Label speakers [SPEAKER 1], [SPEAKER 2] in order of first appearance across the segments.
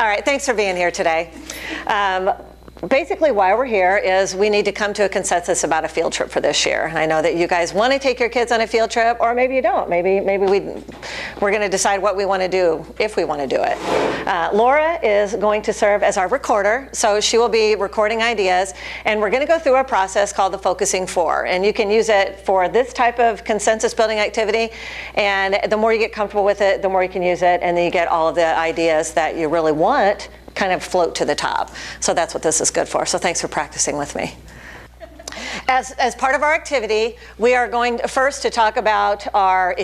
[SPEAKER 1] All right, thanks for being here today. Basically, why we're here is we need to come to a consensus about a field trip for this year. And I know that you guys want to take your kids on a field trip, or maybe you don't. Maybe we're going to decide what we want to do if we want to do it. Laura is going to serve as our recorder, so she will be recording ideas, and we're going to go through a process called the Focusing For. And you can use it for this type of consensus building activity, and the more you get comfortable with it, the more you can use it, and then you get all of the ideas that you really want kind of float to the top. So that's what this is good for. So thanks for practicing with me. As part of our activity, we are going first to talk about our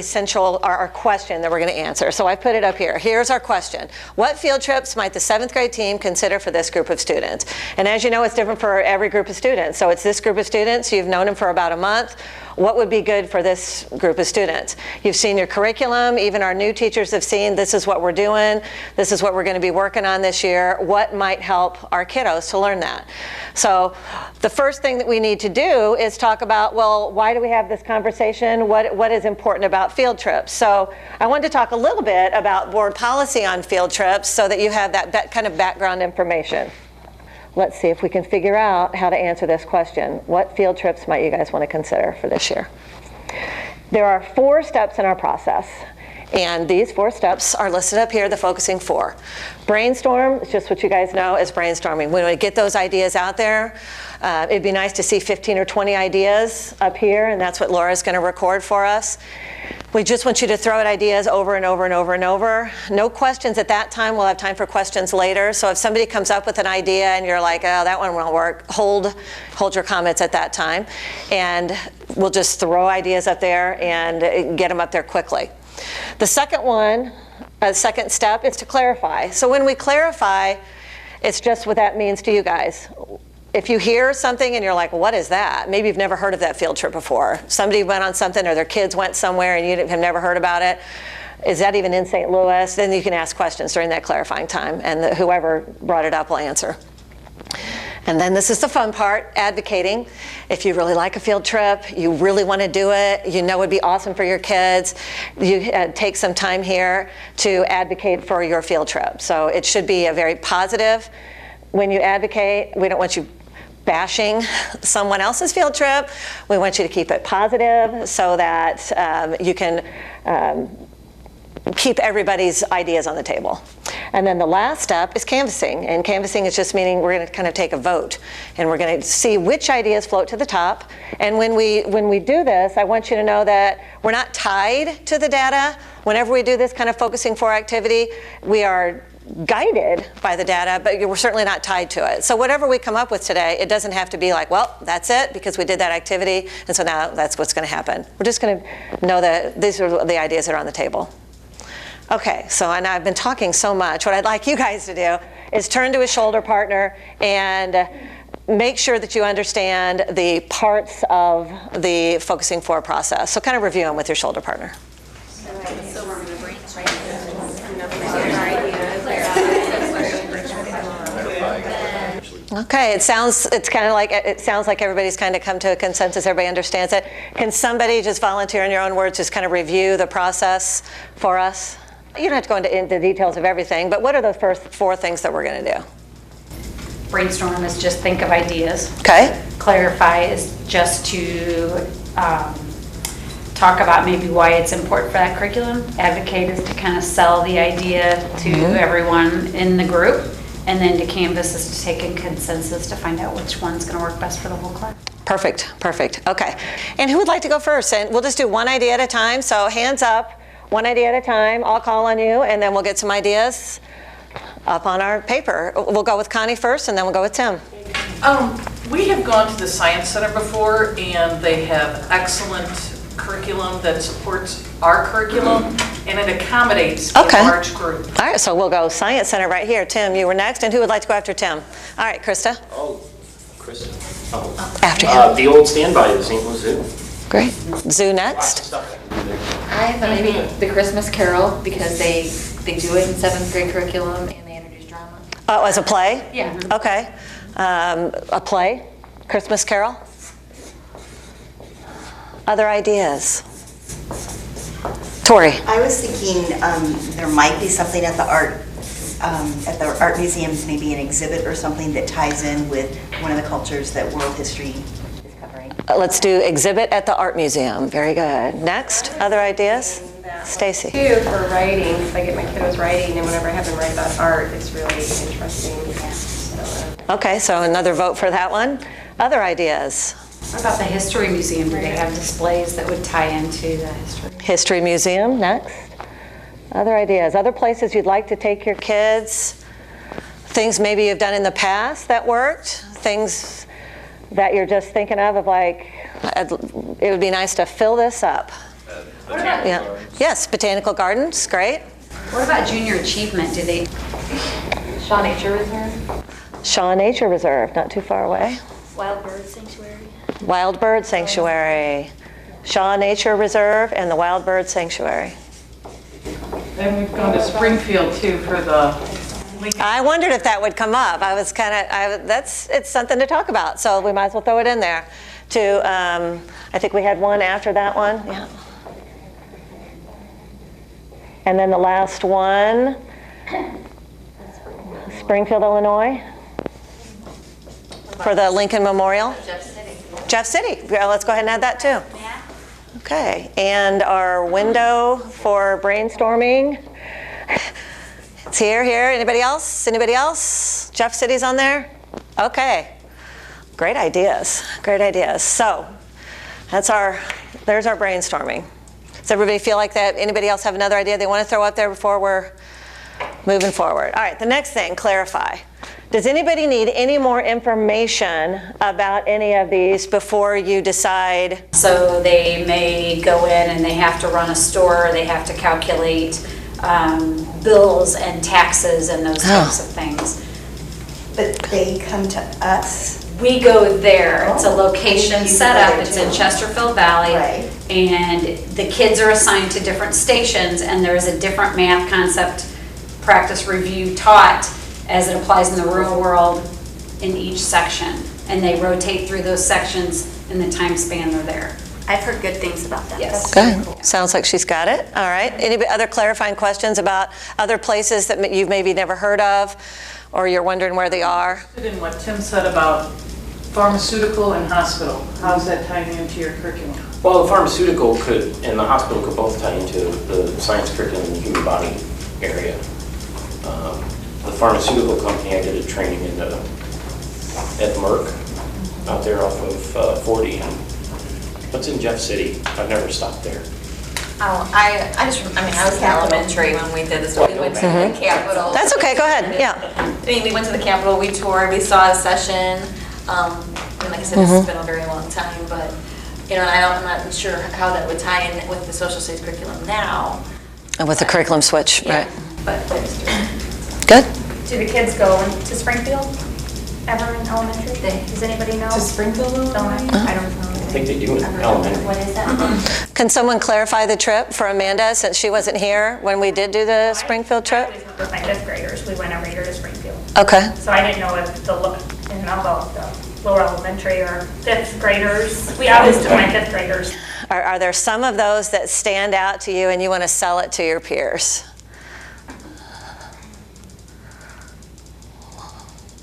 [SPEAKER 1] question that we're going to answer. So I put it up here. Here's our question. What field trips might the 7th grade team consider for this group of students? And as you know, it's different for every group of students. So it's this group of students. You've known them for about a month. What would be good for this group of students? You've seen your curriculum. Even our new teachers have seen this is what we're doing. This is what we're going to be working on this year. What might help our kiddos to learn that? So the first thing that we need to do is talk about, well, why do we have this conversation? What is important about field trips? So I wanted to talk a little bit about board policy on field trips so that you have that kind of background information. Let's see if we can figure out how to answer this question. What field trips might you guys want to consider for this year? There are 4 steps in our process. And these 4 steps are listed up here, the Focusing For. Brainstorm is just what you guys know as brainstorming. When we get those ideas out there, it'd be nice to see 15 or 20 ideas up here, and that's what Laura's going to record for us. We just want you to throw out ideas over and over and over and over. No questions at that time. We'll have time for questions later. So if somebody comes up with an idea and you're like, oh, that one won't work, hold your comments at that time. And we'll just throw ideas up there and get them up there quickly. The second step is to clarify. So when we clarify, it's just what that means to you guys. If you hear something and you're like, well, what is that? Maybe you've never heard of that field trip before. Somebody went on something or their kids went somewhere and you have never heard about it. Is that even in St. Louis? Then you can ask questions during that clarifying time, and whoever brought it up will answer. And then this is the fun part, advocating. If you really like a field trip, you really want to do it, you know it would be awesome for your kids, you take some time here to advocate for your field trip. So it should be a very positive. When you advocate, we don't want you bashing someone else's field trip. We want you to keep it positive so that you can keep everybody's ideas on the table. And then the last step is canvassing. And canvassing is just meaning we're going to kind of take a vote. And we're going to see which ideas float to the top. And when we do this, I want you to know that we're not tied to the data. Whenever we do this kind of Focusing For activity, we are guided by the data, but we're certainly not tied to it. So whatever we come up with today, it doesn't have to be like, well, that's it, because we did that activity, and so now that's what's going to happen. We're just going to know that these are the ideas that are on the table. Okay, so and I've been talking so much. What I'd like you guys to do is turn to a shoulder partner and make sure that you understand the parts of the Focusing For process. So kind of review them with your shoulder partner.
[SPEAKER 2] So we're going to brainstorm.
[SPEAKER 1] Okay, it sounds like everybody's kind of come to a consensus. Everybody understands it. Can somebody just volunteer in your own words, just kind of review the process for us? You don't have to go into details of everything, but what are the first 4 things that we're going to do?
[SPEAKER 2] Brainstorm is just think of ideas.
[SPEAKER 1] Okay.
[SPEAKER 2] Clarify is just to talk about maybe why it's important for that curriculum. Advocate is to kind of sell the idea to everyone in the group. And then to canvas is to take a consensus to find out which one's going to work best for the whole class.
[SPEAKER 1] Perfect. Okay. And who would like to go first? And we'll just do one idea at a time. So hands up, one idea at a time. I'll call on you, and then we'll get some ideas up on our paper. We'll go with Connie first, and then we'll go with Tim.
[SPEAKER 3] We have gone to the Science Center before, and they have excellent curriculum that supports our curriculum, and it accommodates a large group.
[SPEAKER 1] All right, so we'll go Science Center right here. Tim, you were next, and who would like to go after Tim? All right, Krista.
[SPEAKER 4] Oh, Krista. Oh.
[SPEAKER 1] After him.
[SPEAKER 4] The old standby, the St. Louis Zoo.
[SPEAKER 1] Great. Zoo next.
[SPEAKER 5] I thought maybe the Christmas Carol, because they do it in 7th grade curriculum and they introduce drama.
[SPEAKER 1] Oh, as a play?
[SPEAKER 5] Yeah.
[SPEAKER 1] Okay. A play, Christmas Carol. Other ideas? Tori.
[SPEAKER 6] I was thinking there might be something at the art at the art museums, maybe an exhibit or something that ties in with one of the cultures that world history is covering.
[SPEAKER 1] Let's do exhibit at the art museum. Very good. Next, other ideas? Stacy.
[SPEAKER 7] Too, for writing, because I get my kiddos writing, and whenever I have them write about art, it's really interesting. So,
[SPEAKER 1] Okay, so another vote for that one. Other ideas?
[SPEAKER 2] What about the history museum? Do they have displays that would tie into the history?
[SPEAKER 1] History museum, next. Other ideas, other places you'd like to take your kids? Things maybe you've done in the past that worked? Things that you're just thinking of like, it would be nice to fill this up. Yeah. Yes, botanical gardens, great.
[SPEAKER 2] What about junior achievement? Do they?
[SPEAKER 5] Shaw Nature Reserve,
[SPEAKER 1] Shaw Nature Reserve, not too far away.
[SPEAKER 5] Wild Bird Sanctuary.
[SPEAKER 1] Wild Bird Sanctuary. Shaw Nature Reserve and the Wild Bird Sanctuary.
[SPEAKER 3] Then we've gone to Springfield too for the Lincoln.
[SPEAKER 1] I wondered if that would come up. I was kind of, it's something to talk about, so we might as well throw it in there. I think we had one after that one. Yeah. And then the last one, Springfield, Illinois, for the Lincoln Memorial.
[SPEAKER 5] Jeff City.
[SPEAKER 1] Jeff City. Yeah, let's go ahead and add that too. Okay. And our window for brainstorming. It's here. Anybody else? Anybody else? Jeff City's on there? Okay. Great ideas. Great ideas. So there's our brainstorming. Does everybody feel like that? Anybody else have another idea they want to throw up there before we're moving forward? All right, the next thing, clarify. Does anybody need any more information about any of these before you decide?
[SPEAKER 2] So they may go in and they have to run a store, they have to calculate bills and taxes and those types of things.
[SPEAKER 6] But they come to us.
[SPEAKER 2] We go there. It's a
[SPEAKER 6] Oh,
[SPEAKER 2] location
[SPEAKER 6] you
[SPEAKER 2] set
[SPEAKER 6] go
[SPEAKER 2] up.
[SPEAKER 6] there
[SPEAKER 2] It's
[SPEAKER 6] too.
[SPEAKER 2] in Chesterfield Valley.
[SPEAKER 6] Right.
[SPEAKER 2] And the kids are assigned to different stations, and there's a different math concept practice review taught as it applies in the real world in each section. And they rotate through those sections in the time span they're there.
[SPEAKER 5] I've heard good things about that.
[SPEAKER 2] Yes.
[SPEAKER 1] Good. Sounds like she's got it. All right. Any other clarifying questions about other places that you've maybe never heard of, or you're wondering where they are?
[SPEAKER 3] In what Tim said about pharmaceutical and hospital, how's that tying into your curriculum?
[SPEAKER 4] Well, the pharmaceutical could, and the hospital could both tie into the science curriculum in the human body area. The pharmaceutical company, I did a training at Merck out there off of 40. What's in Jeff City? I've never stopped there.
[SPEAKER 5] Oh, I was in elementary when we did this. We went to the Capitol.
[SPEAKER 1] That's okay. Go ahead. Yeah.
[SPEAKER 5] I mean, we went to the Capitol, we toured, we saw a session. And like I said, this has been a very long time, but, you know, I'm not sure how that would tie in with the social studies curriculum now.
[SPEAKER 1] And with the curriculum switch,
[SPEAKER 5] Yeah,
[SPEAKER 1] right?
[SPEAKER 5] but
[SPEAKER 1] Good.
[SPEAKER 8] Do the kids go to Springfield ever in elementary? Does anybody know?
[SPEAKER 3] To Springfield, Illinois?
[SPEAKER 8] I don't know.
[SPEAKER 4] I think they do in elementary.
[SPEAKER 5] what is that?
[SPEAKER 1] Can someone clarify the trip for Amanda, since she wasn't here when we did do the Springfield trip?
[SPEAKER 8] I always went with my fifth graders. We went every year to Springfield.
[SPEAKER 1] Okay.
[SPEAKER 8] So I didn't know if the lower elementary or fifth graders. We always took my fifth graders.
[SPEAKER 1] Are there some of those that stand out to you and you want to sell it to your peers?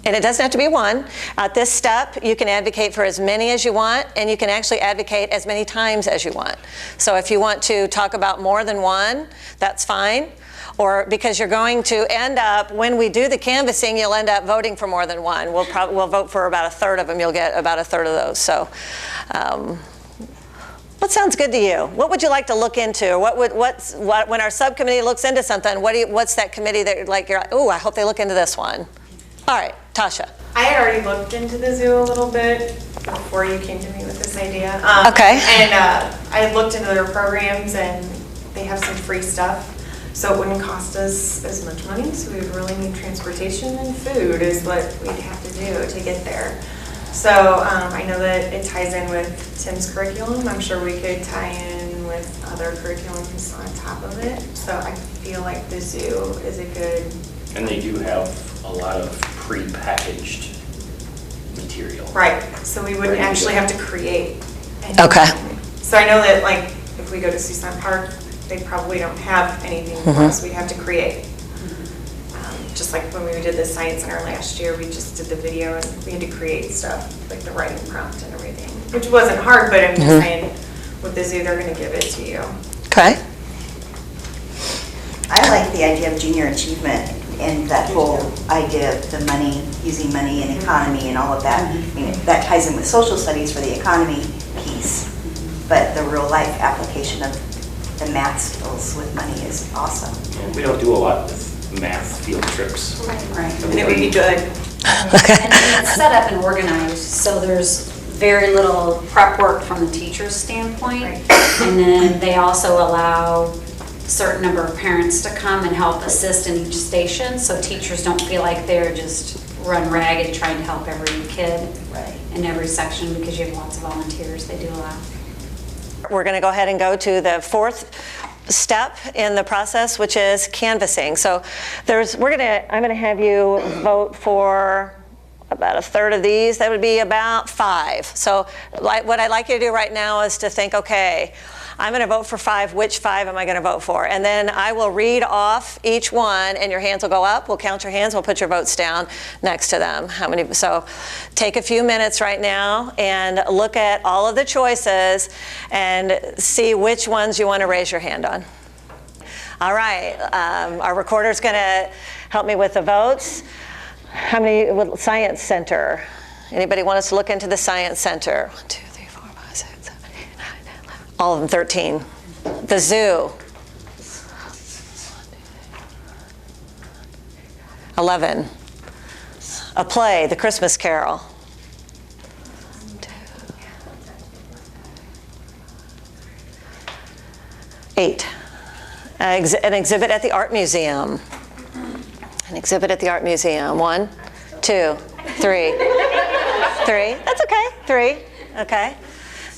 [SPEAKER 1] And it doesn't have to be one. At this step, you can advocate for as many as you want, and you can actually advocate as many times as you want. So if you want to talk about more than one, that's fine. Or because you're going to end up, when we do the canvassing, you'll end up voting for more than one. We'll vote for about a third of them. You'll get about a third of those. So what sounds good to you? What would you like to look into? When our subcommittee looks into something, what's that committee that you're like, oh, I hope they look into this one? All right, Tasha.
[SPEAKER 9] I had already looked into the zoo a little bit before you came to me with this idea.
[SPEAKER 1] Okay.
[SPEAKER 9] And I had looked into their programs, and they have some free stuff. So it wouldn't cost us as much money, so we would really need transportation and food is what we'd have to do to get there. So I know that it ties in with Tim's curriculum. I'm sure we could tie in with other curriculums on top of it. So I feel like the zoo is a good...
[SPEAKER 4] And they do have a lot of pre-packaged material.
[SPEAKER 9] Right, so we wouldn't
[SPEAKER 4] Ready to
[SPEAKER 9] actually
[SPEAKER 4] go.
[SPEAKER 9] have to create anything.
[SPEAKER 1] Okay.
[SPEAKER 9] So I know that, like, if we go to Seaside Park, they probably don't have anything for us, we'd have to create. Just just like when we did the Science Center last year, we just did the video and we had to create stuff, like the writing prompt and everything, which wasn't hard, but I'm just saying, with the zoo, they're gonna give it to you.
[SPEAKER 1] Okay.
[SPEAKER 6] I like the idea of junior achievement and that whole idea of the money, using money and economy and all of that. I mean, that ties in with social studies for the economy piece, but the real life application of the math skills with money is awesome.
[SPEAKER 4] And we don't do a lot with math field trips.
[SPEAKER 2] Right.
[SPEAKER 9] And it would be good.
[SPEAKER 2] And it's set up and organized, so there's very little prep work from the teacher's standpoint. And then they also allow a certain number of parents to come and help assist in each station, so teachers don't feel like they're just run ragged trying to help every kid in every section, because you have lots of volunteers. They do a lot.
[SPEAKER 1] We're going to go ahead and go to the fourth step in the process, which is canvassing. So I'm going to have you vote for about a third of these. That would be about 5. So what I'd like you to do right now is to think, okay, I'm going to vote for 5. Which 5 am I going to vote for? And then I will read off each one, and your hands will go up. We'll count your hands. We'll put your votes down next to them. How many? So take a few minutes right now and look at all of the choices and see which ones you want to raise your hand on. All right. Our recorder's going to help me with the votes. How many? Science Center. Anybody want us to look into the Science Center? 1, 2, 3, 4, 5, 6, 7, 8, 9, 10, 11. All of them, 13. The zoo. 11. A play, The Christmas Carol. 8. An exhibit at the Art Museum. An exhibit at the Art Museum. 1, 2, 3. 3. That's okay. 3. Okay.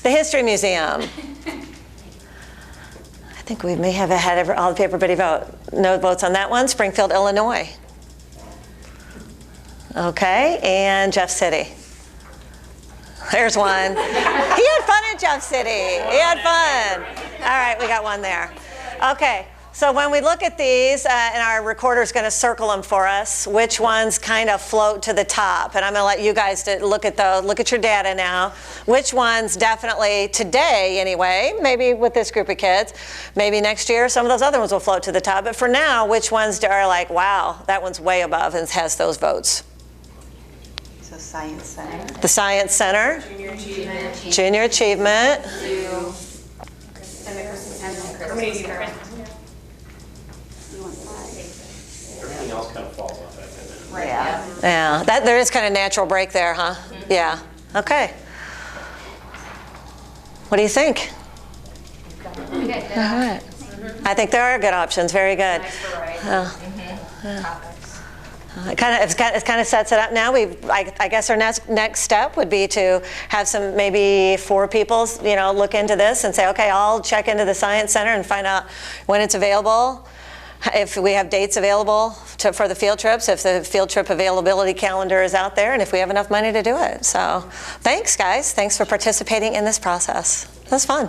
[SPEAKER 1] The History Museum. I think we may have had everybody vote. No votes on that one. Springfield, Illinois. Okay. And Jeff City. There's one. He had fun in Jeff City. He had fun. All right. We got one there. Okay. So when we look at these, and our recorder's going to circle them for us, which ones kind of float to the top? And I'm going to let you guys look at your data now. Which ones definitely today, anyway, maybe with this group of kids, maybe next year some of those other ones will float to the top. But for now, which ones are like, wow, that one's way above and has those votes?
[SPEAKER 6] So Science Center.
[SPEAKER 1] The Science Center.
[SPEAKER 9] Junior achievement.
[SPEAKER 1] Junior Achievement.
[SPEAKER 9] Zoo. And the Christmas.
[SPEAKER 4] Everything else kind of falls off after that.
[SPEAKER 6] Right. Yeah.
[SPEAKER 1] Yeah, there is kind of natural break there, huh? Mm-hmm. Yeah. Okay. What do you think? All right. I think there are good options. Very good.
[SPEAKER 2] Nice variety. Topics.
[SPEAKER 1] It kind of sets it up now. I guess our next step would be to have maybe 4 people, look into this and say, okay, I'll check into the Science Center and find out when it's available. If we have dates available for the field trips, if the field trip availability calendar is out there, and if we have enough money to do it. So thanks, guys. Thanks for participating in this process. It was fun.